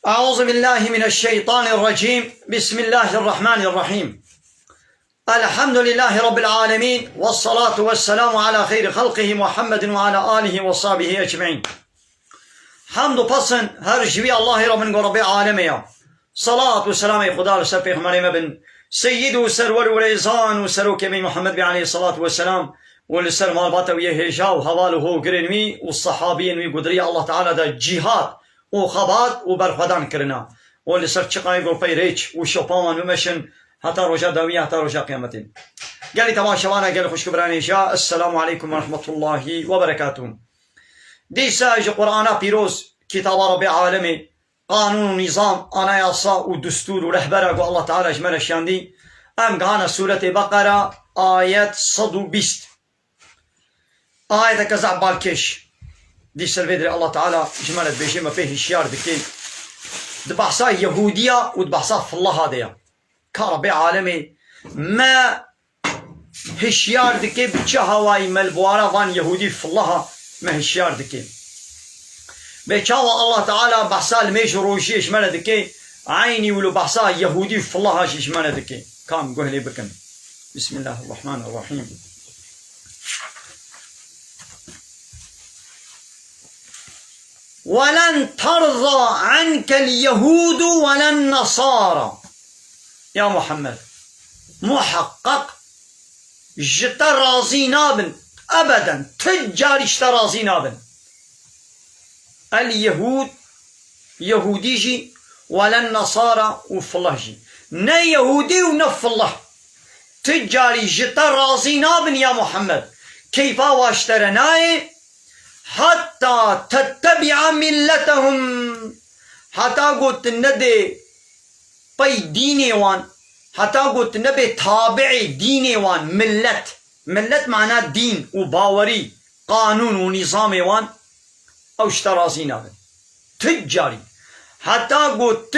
أعوذ بالله من الشيطان الرجيم. بسم الله الرحمن الرحيم. الحمد لله رب العالمين، والصلاة والسلام على خير خلقه محمد وعلى آله وصحبه أجمعين. حمد و پسند هر جوی الله را من رب عالمه. صلاة و سلام خدا لسر پیغمبر مبن سید و سرور و ریزان و سروک بی محمد بی علیه الصلاة والسلام و لسر مالبات و یهجا و حوال و گرنوی و صحابین و قدری الله تعالی دا جهاد و خبات و برخدان کرنا و لسر چقای گروپی ریچ و شپامان و مشن حتی رجا دویه حتی رجا قیامتین. قالی تماشوانا قالی خوشکبرانی جا. السلام علیکم ورحمة الله وبركاته. دیسا اج قرآن پیروز کتاب رب عالمی قانون و نظام آنایاسا و دستور و رهبره و الله تعالی اجمل شاندی ام قانا سورة بقرة آیت 120 آیت کزع بالکش دي سلفيدري الله تعالى جمالت بيجي ما فيه الشيار دكي دبحصا يهودية ودبحصا في الله هذا كربي عالمي ما هشيار دكي بتشهواي ملبوارا فان يهودي في الله ما هشيار دكي بيتشاوى الله تعالى بحصا الميش روشي اشمانا دكي عيني ولو بحصا يهودي في الله اشمانا دكي كام قهلي بكم. بسم الله الرحمن الرحيم. ولن ترضى عنك اليهود ولا النصارى. يا محمد محقق جترازي نابن أبدا تجار اشترازي نابن اليهود يهوديجي ولا النصارى وفلهجي نا يهودي ونف الله تجاري جترازي نابن يا محمد كيف واشترناي حتى تتبع ملتهم حتى قلت ندي بي ديني وان حتى قلت نبي تابع ديني وان ملت معناه دين وباوري قانون ونظام وان او اشترازي نابن تجاري حتى قلت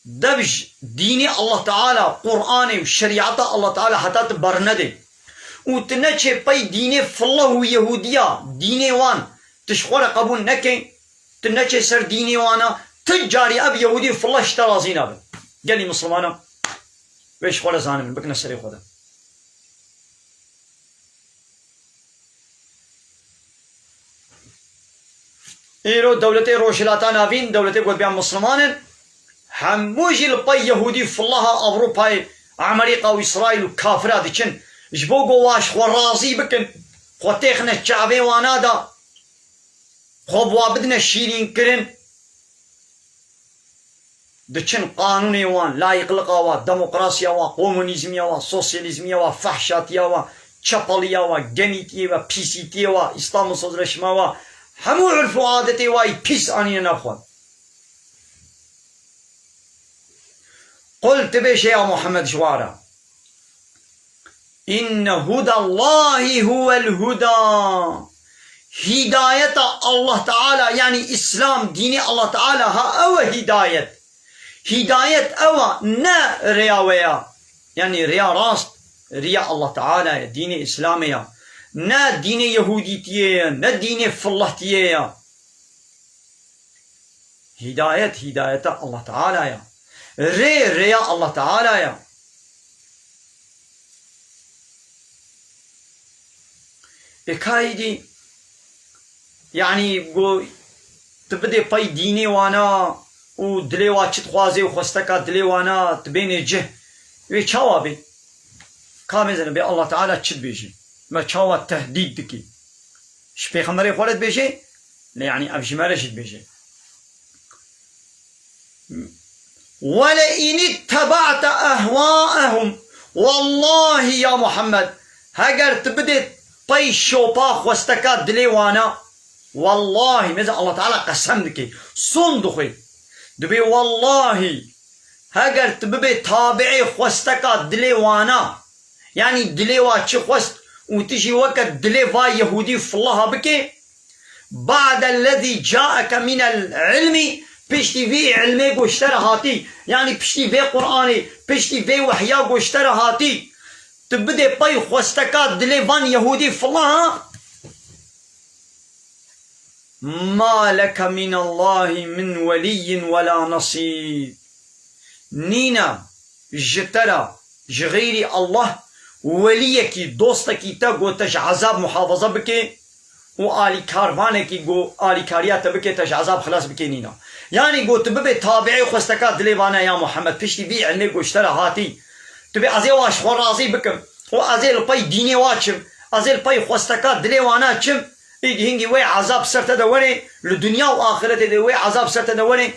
دبج ديني الله تعالى قرآني وشريعة الله تعالى حتى تبرندي وتنچه پای دینه فالله و یهودیا دینه وان تشخور قبول نکن تنچه سر دینه وانا تجاری اب یهودی فالله اشترازی نابن قالی مسلمانا ویش خور زانم بکن سری خودا ایرو دولت روشلاتا نابین دولت قد بیان مسلمان هموجی لپای یهودی فالله اوروپای امریکا و اسرائیل و کافرات چن جبو قواش خو راضي بكن خو تيخنا الشعبي وانادا خو بوابدنا الشيرين كرن دچن قانوني وان لا يقلقا وا ديمقراطيا وا كومونيزميا وا سوسياليزميا وا فحشاتيا وا چپليا وا جنيتي وا بيسيتي وا اسلام سوزرشما وا همو عرف عادتي وا بيس اني نخو قلت بيش يا محمد جوارا إن هدى الله هو الهدى. هداية الله تعالى يعني إسلام ديني الله تعالى ها أو هداية أو نا رياوية يعني ريا راست ريا الله تعالى ديني إسلامية نا ديني يهوديتية نا ديني فلهتية هداية الله تعالى يا ريا الله تعالى يا اكايدي يعني قو تبدي باي ديني وانا ودلي واتشت خوازي وخستكا دلي وانا تبيني جه وي چاوابي كامزن بي الله تعالى تشد بيجي ما چاوا تهديد دكي ش پیغمبري خولت بيجي يعني ابجمالة جد بيجي ولئن اتبعت اهواءهم والله يا محمد هاگر تبدي طي شوبا خوستكا دلي وانا والله ماذا الله تعالى قسم دكي صندوقي دبي والله هاگر تببي تابعي خوستكا دلي وانا يعني دلي واتش خوست وتجي وقت دلي فا يهودي في الله بكي بعد الذي جاءك من العلم بشتي في علمي قشتر هاتي يعني بشتي في قرآني بشتي في وحيا قشتر هاتي تبدي باي خوستكات دلي فان يهودي في الله ما لك من الله من ولي ولا نصير. نينا جترا جغيري الله وليكي دوستكي تقو تش عذاب محافظة بكي وآلي كاروانكي قو آلي كاريات بكي تش عذاب خلاص بكي نينا. يعني قو تببي تابعي خوستكات دليوانا يا محمد بشتي بي علمي قو اشترى هاتي تبي ازي واش خرازي بكم وازي الباي ديني واتشم ازي الباي خوستكات دليوانا تشم ايدي هنجي وي عذاب سرت دوري للدنيا واخرته دي وي عذاب سرت دوري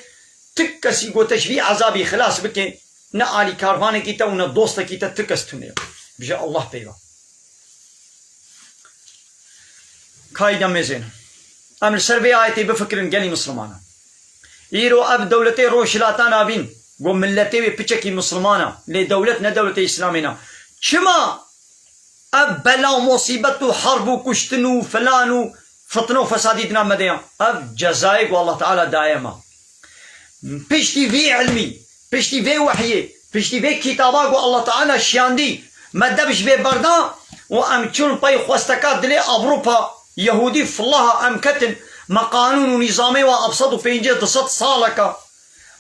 تكسي قو تشبي عذابي خلاص بكي نا آلي كاروانكي تا ونا دوستكي تا تكستوني بجا الله بيوا كايدا ميزين امر سربي آيتي بفكرن جاني مسلمانا يرو اب دولتي روشلاتانا بين قو ملتي بيچكي مسلمانا لدولتنا دولة اسلامنا شما اب بلا مصيبة حرب وكشتن فلان فطنو فساديتنا مديا اب جزائك والله تعالى دائما بيشتي في علمي بيشتي في وحيي بيشتي في كتاباك والله تعالى شياندي ما دبش بي بردا وام تشون باي خوستكات دلي اوروبا يهودي في الله ام كتن ما قانون ونظامي وابسطوا في انجيل تصد صالكا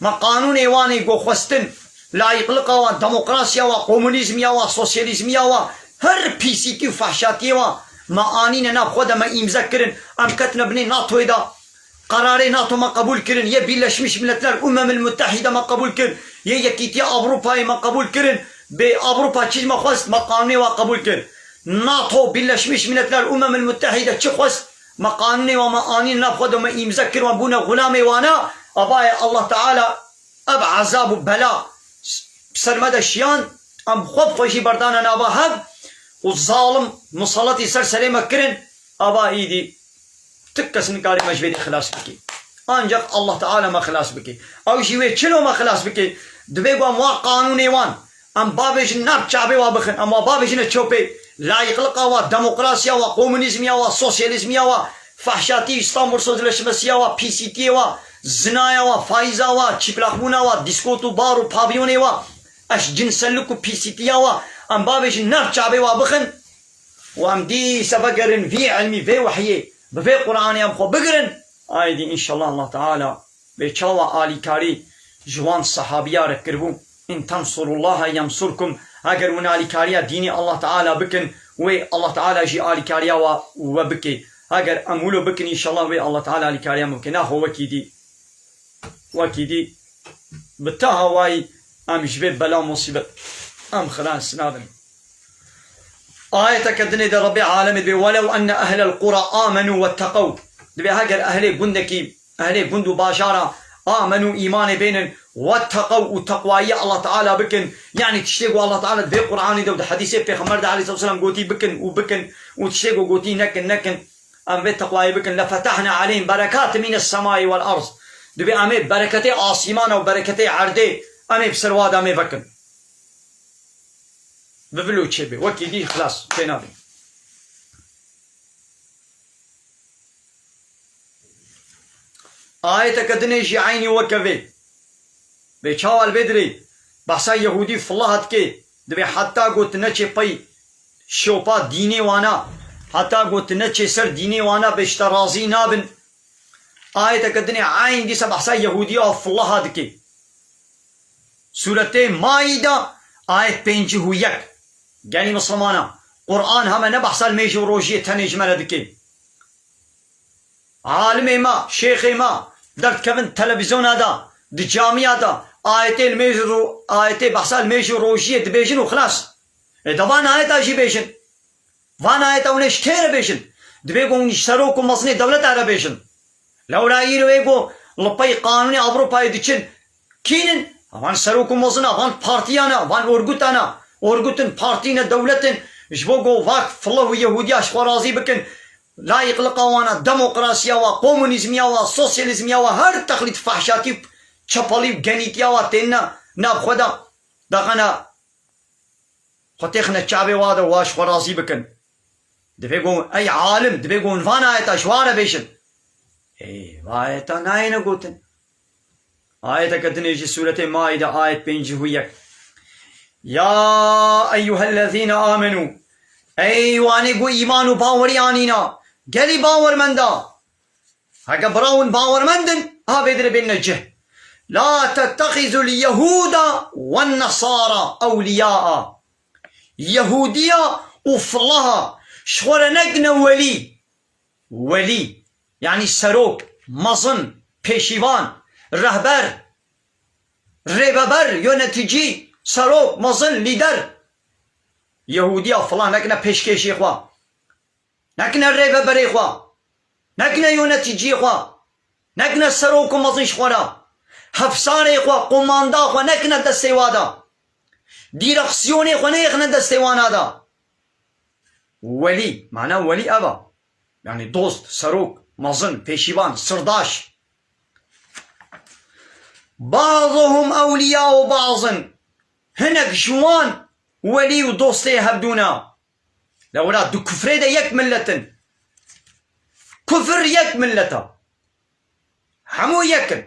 ما قانون ايواني قو خوستن لا يقلقا وديمقراطيا وكومونيزميا وسوسياليزميا وهر بيسيتي وفحشاتيا ما انينا ناخذ ما يمذكرن ام كتن بني ناتو اذا قراري ناتو ما قبول كرن يبي لشمش ملتنا الامم المتحده ما قبول كرن يكيتي اوروبا ما قبول كرن بأوروبا تشيز ما خواست ما قانوني وقبول كر ناتو بلشمش ملتنا الأمم المتحدة تشي خواست ما قانوني وما آنين ناخذ وما يمذكر وابونا غلامي وانا أبايا الله تعالى أب عذاب بلا بسرمد الشيان أم خوب خوشي بردانا نابا هب والظالم مصالتي سرسري مكرن أبا إيدي تكس نكاري مجبري خلاص بكي أنجق الله تعالى ما خلاص بكي أو شيوه چلو ما خلاص بكي دبيقوا ما قانوني وان ام بابش نار چابي وابخن اما بابش نچوبي لا يقلقا وديمقراطيا وكومونيزميا وسوسياليزميا وفحشاتي اسلام ورسوزلشمسيا وبيسيتي وزنايا وفايزا وچيبلاخمونا وديسكوتو بارو بابيوني اش جنسلكو بيسيتيا ام بابش نار چابي وابخن وام دي سبقرن في علمي في وحيي بفي قرآني ام خو بقرن ايدي ان شاء الله الله تعالى بيچاوا آلي كاري جوان صحابيا ركربون إن تنصروا الله ينصركم أجر ونالي كاريا ديني الله تعالى بكن وي الله تعالى جي آلي كاريا وبكي أجر أمولو بكن إن شاء الله وي الله تعالى آلي كاريا ممكن هو وكيدي بتاها واي أم جبت بلا مصيبة أم خلاص نادم آية كدني ده ربي عالم ولو أن أهل القرى آمنوا واتقوا دبي هاجر أهل جندكي أهل جندو باشارة آمنوا إيمان بينن واتقوا وتقوايا الله تعالى بكن يعني تشتيقوا الله تعالى في قرآن ده حديث پیغمبر عليه الصلاة والسلام قوتي بكن وبكن وتشتيقوا قوتي نكن أم في تقوايا بكن لفتحنا عليهم بركات من السماء والأرض دبي أمي بركتي آسمان وبركتي عردي أمي بسرواد أمي بكن بفلو تشبه وكي دي خلاص بينابي آية كدنيش عيني وكفي بيشاو البدري بحثا يهودي في الله هتكي دبي حتى قلت نتشي بي شوبا ديني وانا حتى قلت نتشي سر ديني وانا بيشترازي نابن آية كدني عين دي سبحثا يهودي في الله هتكي سورة مائدة آية بينجي هويك يعني مسلمانا قرآن هما نبحثا الميجي وروجيه تنجم لدكي عالم ما شيخ ما درت كفن تلفزيون هذا دي جامعة هذا آيتي الميجو آيتي بحثا الميجو روجيه دبيجن وخلاص إذا وان آيتا جي بيجن وان آيتا ونش كير بيجن دبيجو نشتروكم مصني دولة عربيجن لو رأيينو ايجو لباي قانوني أوروبا يديشن كينن وان سروكم مصنع وان بارتيانا وان أورغوتانا أورغوتن بارتينا دولتن جبوغو واك فلو يهوديا شخورازي بكن لا يقلقا وانا ديمقراطيا وكومونيزميا وسوسياليزميا وهر تقليد فحشاتي چپالی گنیتیا و تینا ناب خدا دقنا خطيخنا چابي وادا واش خرازي بكن دبيقون اي عالم دبيقون فانا ايتا شوارا بيشن اي وايتا ناينا قوتن آيتا كتنيجي سورة مائدة آية بينجي هويك يا أيها الذين آمنوا أي واني قو إيمانو باوري آنينا قلي باور من دا هكا براون باورمندن ها بيدر بالنجه لا تتخذوا اليهود والنصارى أولياء يهودية وفلها شخورا نقنا ولي يعني سروك مظن بيشيفان رهبر ريبابر يونتجي سروك مظن ليدر يهودية وفلها نقنا بيشكيشي إخوا نقنا ريبابر إخوا نقنا يونتجي إخوا نقنا سروك مظن شخورا هفسان إخوا قماندا إخوا نقنا دستيوادا ديركسيون إخوا نقنا دستيوانا ولي معناه ولي أبا يعني دوست سروك مظن بيشيبان سرداش بعضهم أولياء بعض هناك جوان ولي ودوستي هبدونا لولا دو كفر دا يك ملة كفر يك ملة همو يكن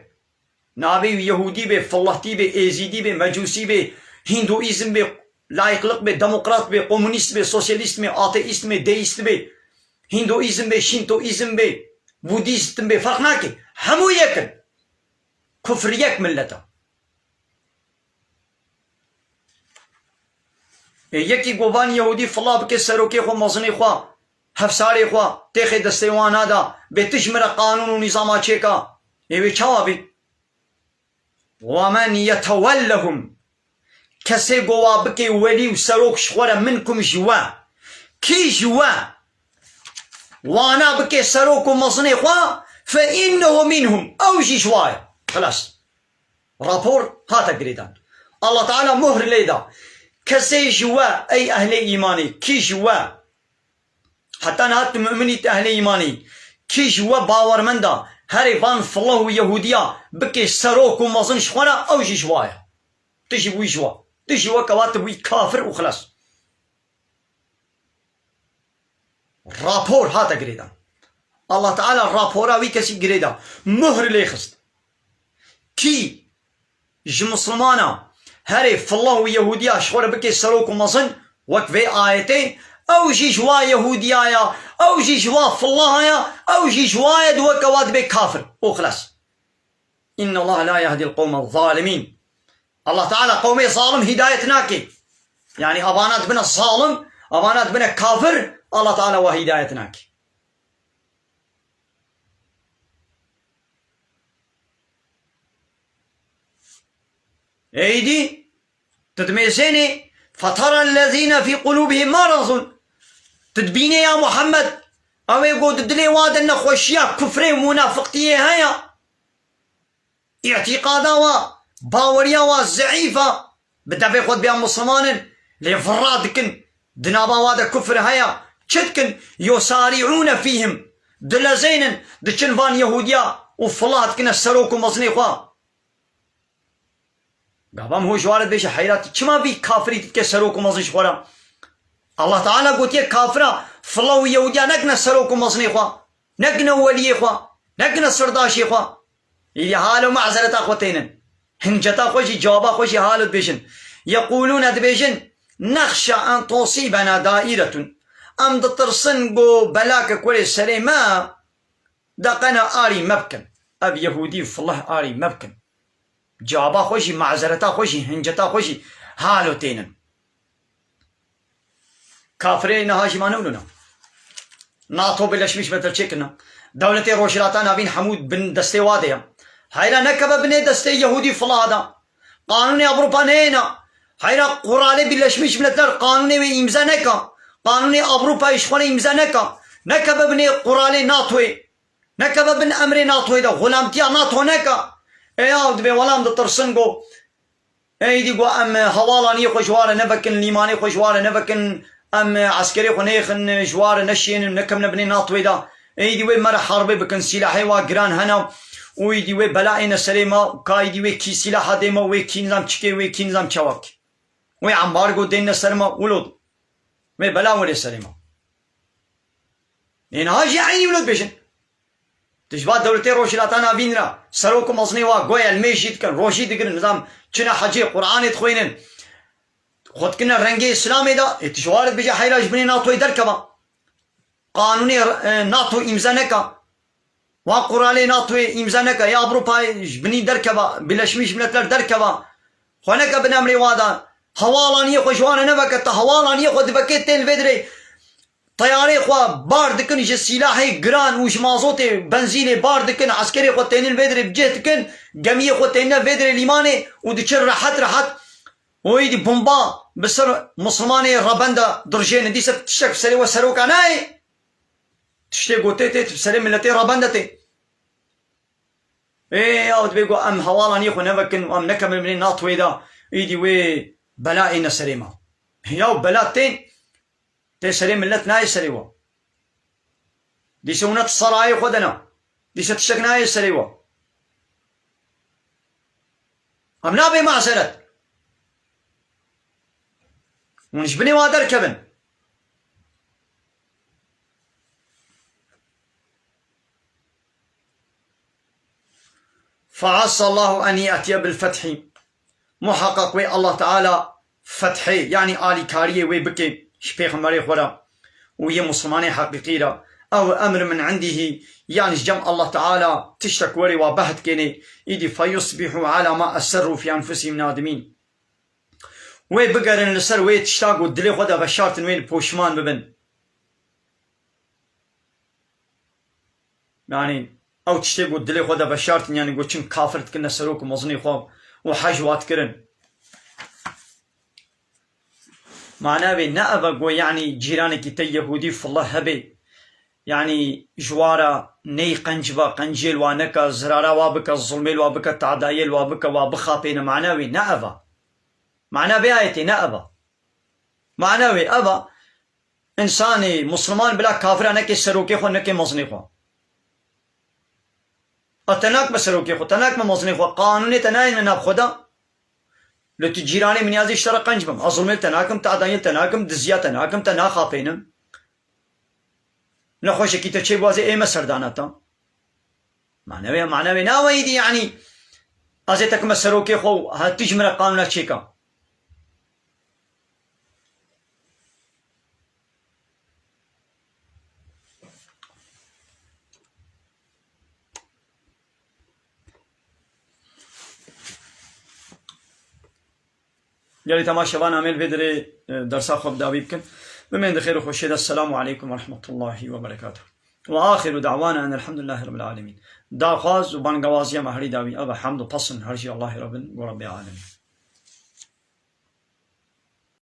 نابي يهودي بي فلحتي بي ايزيدي بي مجوسي بي هندوئيزم بي لايقلق بي ديمقراط بي كومونيست بي سوسياليست بي آتيست بي ديست بي هندوئيزم بي شينتوئيزم بي بوديست بي فرق ناكي همو يكن كفر يك ملته يكي قوبان يهودي فلا بكي سروكي خو مزني خو هفساري خو تيخي دستيوان هذا بتجمر قانون ونظامات شيكا يبي شوابي ومن يتولهم كسي قوا بكي ولي وسروك شخورا منكم جوا كي جوا وانا بكي سروك ومزني خو فإنه منهم أوجي شواي خلاص رابور هاتا قريدان الله تعالى مهر ليدا كسي جوا أي أهل إيماني كي جوا حتى نهات مؤمني أهل إيماني كي جوا باور من دا هاري فان فالله يهوديا بكي سروك ومظن شخوانا أوجي شوايا تجي بوي جوا تجي وكواتب بوي كافر وخلاص رابور هاتا قريدان الله تعالى رابورا وي كسي قريدا مهر ليخست كي مسلمانا هاري فالله ويهوديا شخورا بكي سروك ومظن وكفي آيتين أو جي جوا يهوديا أو جي جوا فالله أو جي جوا دو كواد بي كافر وخلاص إن الله لا يهدي القوم الظالمين الله تعالى قومي ظالم هداية ناكي يعني أبانات بنا الظالم أبانات بنا كافر الله تعالى وهداية ناكي ايدي تدميسيني فترى الذين في قلوبهم مرض تدبيني يا محمد او يقول دلي واد ان خوشيا كفري منافقتي هيا اعتقادا باوريا وزعيفة بدا في خود بها مسلمان لفرادكن دنابا واد كفر هيا شتكن يسارعون فيهم دلزين دكن فان يهوديا وفلات كنا السروك ومصني خوا قابام هو جوارد بيش حيرات كما بي كافري تتكي سروك ومصني خورا الله تعالى قلت يا كافرة فلو يهوديا نقنا سروك ومصني خوا نقنا ولي خوا نقنا سرداشي خوا إلي حالو معزلة أخوتين هنجتا خوشي جوابا خوشي حالو بيشن يقولون ادبيشن نخشى أن تصيبنا دائرة أم دترسن قو بلاك كوري سليما دقنا آري مبكن أب يهودي فالله آري مبكن جوابا خوشي معزلتا خوشي هنجتا خوشي حالو تينن كافرين هاشي ما نقولنا ناتو بلشمش مثل شكلنا دولة روشلاتا نابين حمود بن دستي واديا هايلا نكبه بني دستي يهودي فلادا قانوني أبروبا نينا هايلا قرالي بلشمش مثل قانوني إمزا نكا قانوني أبروبا إشخواني إمزا نكا نكبه بني قرالي ناتوي نكبه بن أمري ناتوي دا غلامتيا ناتو نكا اياو دبي ولام دا ترسنقو ايدي قو ام هوالاني خوشوار نفكن ليماني خوشوار نفكن ام عسكري خنيخن جوار نشين نكم نبني ناطوي دا ايدي وي مر حربي بكن سلاحي واقران هنا ويدي وي بلائنا سليمة كايدي وي كي سلاح ديما وي كي نظام تشكي وي كي نظام تشواك وي عمبارقو دينا سلمة ولود وي بلا ولي سليمة لين هاجي عيني ولود بيشن تجبات دولتي روشلاتانا بينرا سروكو مصني واقويا الميشيد كان روشيد كن نظام چنا حجي قرآن تخوينن خود كنا رنگي اسلامي دا اتشوارد بجا حيراج بني ناتوي دركبا قانوني ناتو امزا نكا وقرالي ناطوي إمزانك يا أوروبا بني دركبا بلشميش ملتر دركبا خونك بنامري وادا هوالانية خو جوانا نبكت هوالانية خو دبكت تين فيدري طياري خو بار دكن جي سلاحي جران وش مازوتي بنزيني بار دكن عسكري خو تين الفيدري بجهتكن جميع خو تين فيدري ليماني ودشر راحت ويدي بومبا بسر مسلماني رابندا درجين دي تشتك بسري وسروك عناي تشتي قوتي بسري ملتي رابندتي ايه او تبيقو ام حوالاني خو نبكن ام نكمل من ناطوي دا ايدي وي بلائي نسريما ياو بلاتين تي سريم ملت ناي سريوا دي سونت الصلاة خدنا دي ستشك ناي سريوا ام نابي معزلت ونجبني وادر كبن فعسى الله أن يأتي بالفتح محقق وي الله تعالى فتحي يعني آلي كاريه وي بكي شبيخ مريخ ورا وهي مسلماني حقيقية أو أمر من عنده يعني جمع الله تعالى تشتك وري وبهت كيني إيدي فيصبحوا على ما أسروا في أنفسهم نادمين وي بقرن لسر وي تشتاقوا الدلي خدا بشارتن وين بوشمان ببن يعني او تشتاقوا الدلي خدا بشارتن يعني قوشن كافرت كنا سروك مزني خواب وحجوات كرن معناه بي نأبا قوي يعني جيرانك تي يهودي فالله هبي يعني جوارا ني قنجبا قنجيل وانكا زرارا وابكا الظلميل وابكا تعدايل وابكا وابخابين معناه بي نأبا معناه بآيتي نأبا معناه بي أبا إنساني مسلمان بلا كافر أنك سروكي خو نكي مزني خو أتناك بسروكي خو تناك مزني خو قانوني تناين من أب خدا لتجيراني من يازي اشترى قنجبم أظلميل تناكم تعدايل تناكم دزيا تناكم تنا خابينم نخوش كي تشي بوازي ايه مسرداناتا معناه بي ناويدي يعني أزيتك مسروكي خو هتجمر قانونا تشيكا يلي تماشى وانا عمل فيدري درسا خب داوي بكن بمن خير وخشيد السلام عليكم ورحمة الله وبركاته وآخر دعوانا أن الحمد لله رب العالمين دا خواز وبان قوازيا محري داوي أبا حمد وطصن هرجي الله رب العالمين